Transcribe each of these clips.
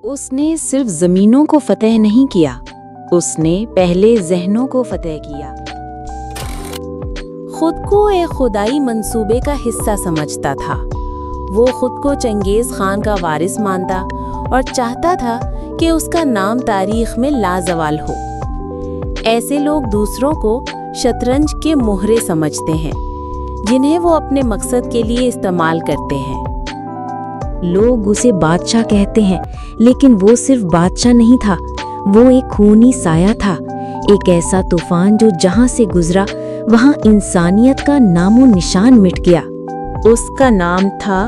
उसने सिर्फ जमीनों को फतह नहीं किया, उसने पहले ज़हनों को फतह किया। खुद को एक खुदाई मंसूबे का हिस्सा समझता था। वो खुद को चंगेज़ खान का वारिस मानता और चाहता था कि उसका नाम तारीख में लाजवाल हो। ऐसे लोग दूसरों को शतरंज के मोहरे समझते हैं, जिन्हें वो अपने मकसद के लिए इस्तेमाल करते हैं। लोग उसे बादशाह कहते हैं, लेकिन वो सिर्फ बादशाह नहीं था, वो एक खूनी साया था, एक ऐसा तूफान जो जहां से गुजरा वहां इंसानियत का नामो निशान मिट गया। उसका नाम था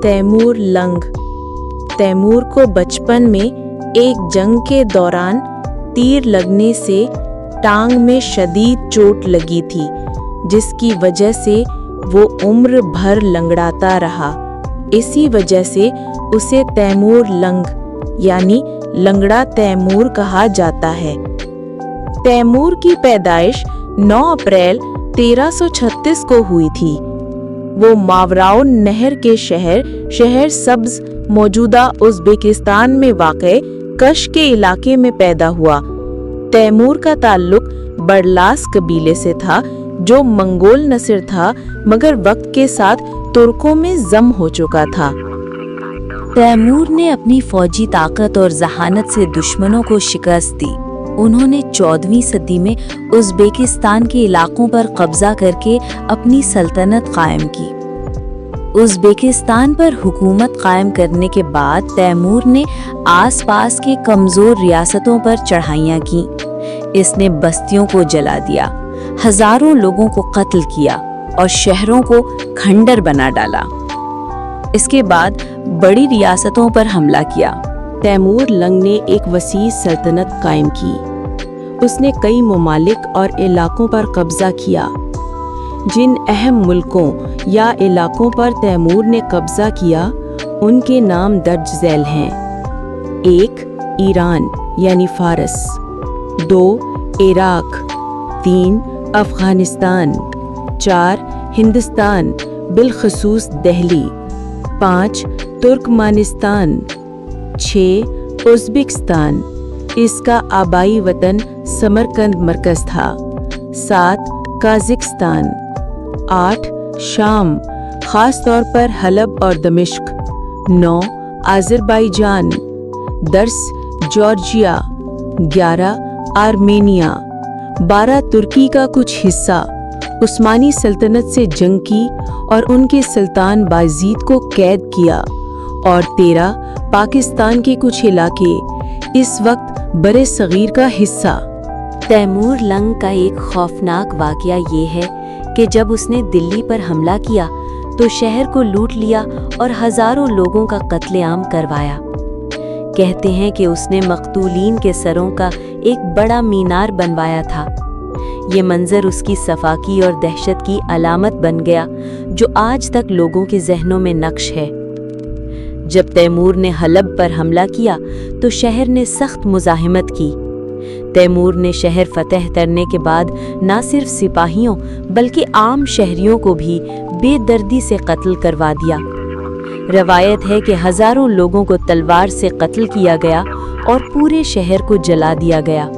तैमूर लंग। तैमूर को बचपन में एक जंग के दौरान तीर लगने से टांग में शदीद चोट लगी थी, जिसकी वजह से वो उम्र भर लंगड़ाता रहा। इसी वजह से उसे तैमूर लंग यानी लंगड़ा तैमूर कहा जाता है। तैमूर की पैदाइश 9 अप्रैल 1336 को हुई थी। वो मावराओ नहर के शहर सब्ज मौजूदा उज़्बेकिस्तान में वाक़े कश के इलाके में पैदा हुआ। तैमूर का ताल्लुक बड़लास कबीले से था, जो मंगोल नस्ल था मगर वक्त के साथ तुर्कों में जम हो चुका था। तैमूर ने अपनी फौजी ताकत और जहानत से दुश्मनों को शिकस्त दी। उन्होंने 14वीं सदी में उज़्बेकिस्तान के इलाकों पर कब्जा करके अपनी सल्तनत कायम की। उज़्बेकिस्तान पर हुकूमत कायम करने के बाद तैमूर ने आसपास के कमज़ोर रियासतों पर चढ़ाइयाँ की। इसने बस्तियों को जला दिया, हजारों लोगों को कत्ल किया और शहरों को खंडर बना डाला। इसके बाद बड़ी रियासतों पर हमला किया। तैमूर लंग ने एक वसी सल्तनत कायम की। उसने कई ममालिक और इलाकों पर कब्जा किया। जिन अहम मुल्कों या इलाकों पर तैमूर ने कब्जा किया, उनके नाम दर्ज झैल हैं। 1 ईरान यानी फारस, 2 इराक, 3 अफगानिस्तान, 4 हिंदुस्तान बिलखसूस दिल्ली, 5 तुर्कमानिस्तान, 6 उज़्बेकिस्तान, इसका आबाई वतन समरकंद मरकज था, 7 काज़ाकिस्तान, 8 शाम खास तौर पर हलब और दमिश्क, 9 अज़रबैजान, 10 जॉर्जिया, 11 आर्मेनिया, 12 तुर्की का कुछ हिस्सा। उस्मानी सल्तनत से जंग की और उनके सुल्तान बायज़ीद को कैद किया, और 13 पाकिस्तान के कुछ इलाके, इस वक्त बरे सगीर का हिस्सा। तैमूर लंग का एक खौफनाक वाक़या ये है कि जब उसने दिल्ली पर हमला किया तो शहर को लूट लिया और हजारों लोगों का कत्लेआम करवाया। कहते हैं कि उसने मकतूलीन के सरों का एक बड़ा मीनार बनवाया था। ये मंजर उसकी सफाकी और दहशत की अलामत बन गया, जो आज तक लोगों के जहनों में नक्श है। जब तैमूर ने हलब पर हमला किया तो शहर ने सख्त मुज़ाहिमत की। तैमूर ने शहर फतह करने के बाद न सिर्फ सिपाहियों बल्कि आम शहरियों को भी बेदर्दी से कत्ल करवा दिया। रवायत है कि हजारों लोगों को तलवार से कत्ल किया गया और पूरे शहर को जला दिया गया।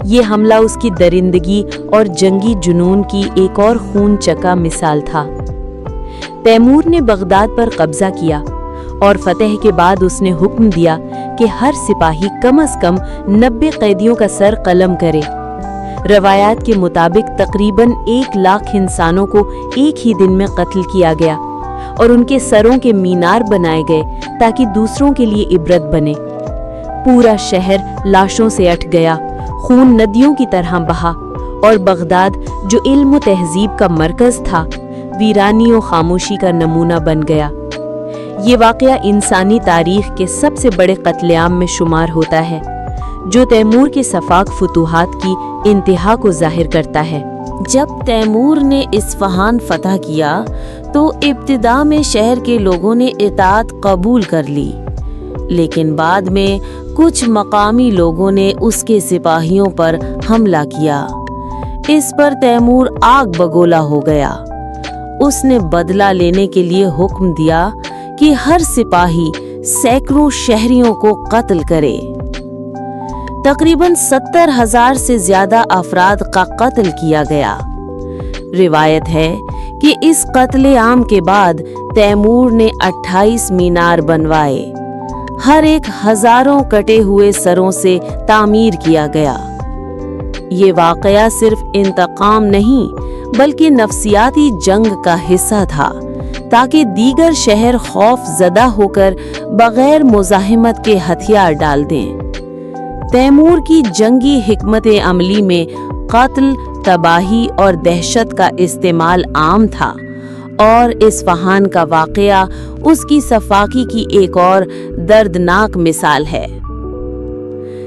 ये हमला उसकी दरिंदगी और जंगी जुनून की एक और खून चका मिसाल था। तैमूर ने बगदाद पर कब्जा किया और फतह के बाद उसने हुक्म दिया कि हर सिपाही कम से कम 90 कैदियों का सर कलम करे। रवायात के मुताबिक तकरीबन 1 लाख इंसानों को एक ही दिन में कत्ल किया गया और उनके सरों के मीनार बनाए गए ताकि दूसरों के लिए इबरत बने। पूरा शहर लाशों से अट गया, खून नदियों की तरह बहा और बगदाद, जो इल्म तहजीब का मरकज था, वीरानी और खामोशी का नमूना बन गया। ये वाक़या इंसानी तारीख के सबसे बड़े कत्लेआम में शुमार होता है, जो तैमूर के सफाक फुतूहात की इंतहा को जाहिर करता है। जब तैमूर ने इस्फहान फतह किया तो इब्तिदा में शहर के लोगों ने इताअत कबूल कर ली, लेकिन बाद में कुछ मकामी लोगों ने उसके सिपाहियों पर हमला किया। इस पर तैमूर आग बगोला हो गया। उसने बदला लेने के लिए हुक्म दिया कि हर सिपाही सैकड़ों शहरियों को कत्ल करे। तकरीबन 70,000 से ज्यादा अफराद का कत्ल किया गया। रिवायत है कि इस कत्ले आम के बाद तैमूर ने 28 मीनार बनवाए। हर एक हजारों कटे हुए सरों से तामीर किया गया। ये वाकया सिर्फ इंतकाम नहीं बल्कि नफसियाती जंग का हिस्सा था, ताकि दीगर शहर खौफ ज़दा होकर बगैर मुज़ाहिमत के हथियार डाल दें। तैमूर की जंगी हिकमत अमली में कत्ल, तबाही और दहशत का इस्तेमाल आम था, और इस्फहान का वाक़या उसकी सफाकी की एक और दर्दनाक मिसाल है।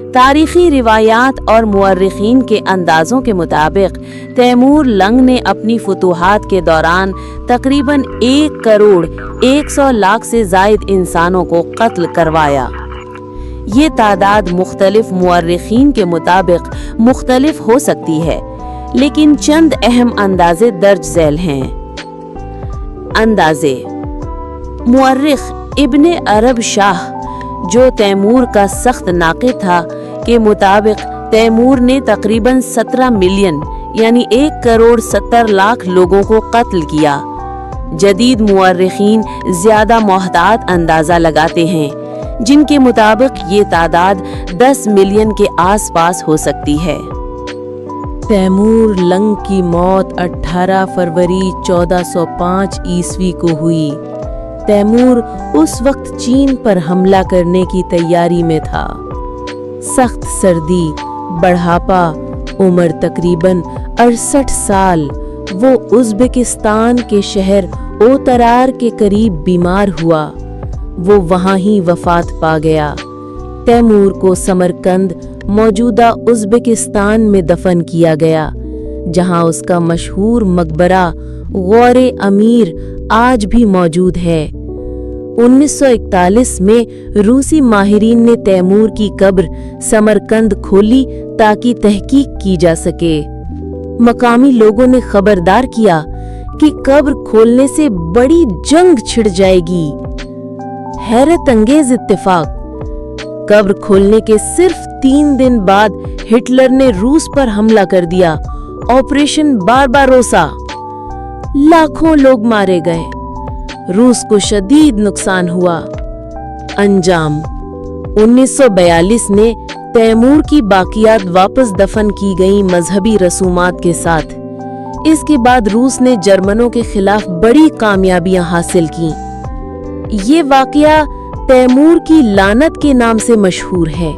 तारीखी रिवायात और मुअर्रिखीन के अंदाज़ों के मुताबिक तैमूर लंग ने अपनी फुतूहात के दौरान तकरीबन 1 करोड़ 100 लाख से ज़ायद इंसानों को कत्ल करवाया। ये तादाद मुख्तलिफ मुअर्रिखीन के मुताबिक मुख्तलिफ हो सकती है, लेकिन चंद अहम अंदाजे दर्ज झैल हैं। अंदाजे: मुअर्रिख इब्ने अरब शाह, जो तैमूर का सख्त नाक़िद था, के मुताबिक तैमूर ने तकरीबन 17 मिलियन यानी 1 करोड़ 70 लाख लोगों को कत्ल किया। जदीद मुअर्रिखीन ज़्यादा मोहतात अंदाज़ा लगाते हैं, जिनके मुताबिक ये तादाद 10 मिलियन के आसपास हो सकती है। तैमूर लंग की मौत 18 फरवरी 1405 ईस्वी को हुई। तैमूर उस वक्त चीन पर हमला करने की तैयारी में था। सख्त सर्दी, बढ़ापा, उम्र तकरीबन 68 साल, वो उज़्बेकिस्तान के शहर ओतरार के करीब बीमार हुआ। वो वहाँ ही वफात पा गया। तैमूर को समरकंद, मौजूदा उज़्बेकिस्तान में दफन किया गया, जहाँ उसका मशहूर मकबरा गौरे अमीर आज भी मौजूद है। 1941 में रूसी माहिरीन ने तैमूर की कब्र समरकंद खोली ताकि तहकीक की जा सके। मकामी लोगों ने खबरदार किया कि कब्र खोलने से बड़ी जंग छिड़ जाएगी। हैरत अंगेज इत्तेफाक, कब्र खोलने के सिर्फ 3 दिन बाद हिटलर ने रूस पर हमला कर दिया। ऑपरेशन बारबारोसा। लाखों लोग मारे गए। रूस को शदीद नुकसान हुआ। अंजाम: 1942 में तैमूर की बाकियात वापस दफन की गई मजहबी रसूमात के साथ। इसके बाद रूस ने जर्मनों के खिलाफ बड़ी कामयाबियां हासिल की। ये वाकया तैमूर की लानत के नाम से मशहूर है।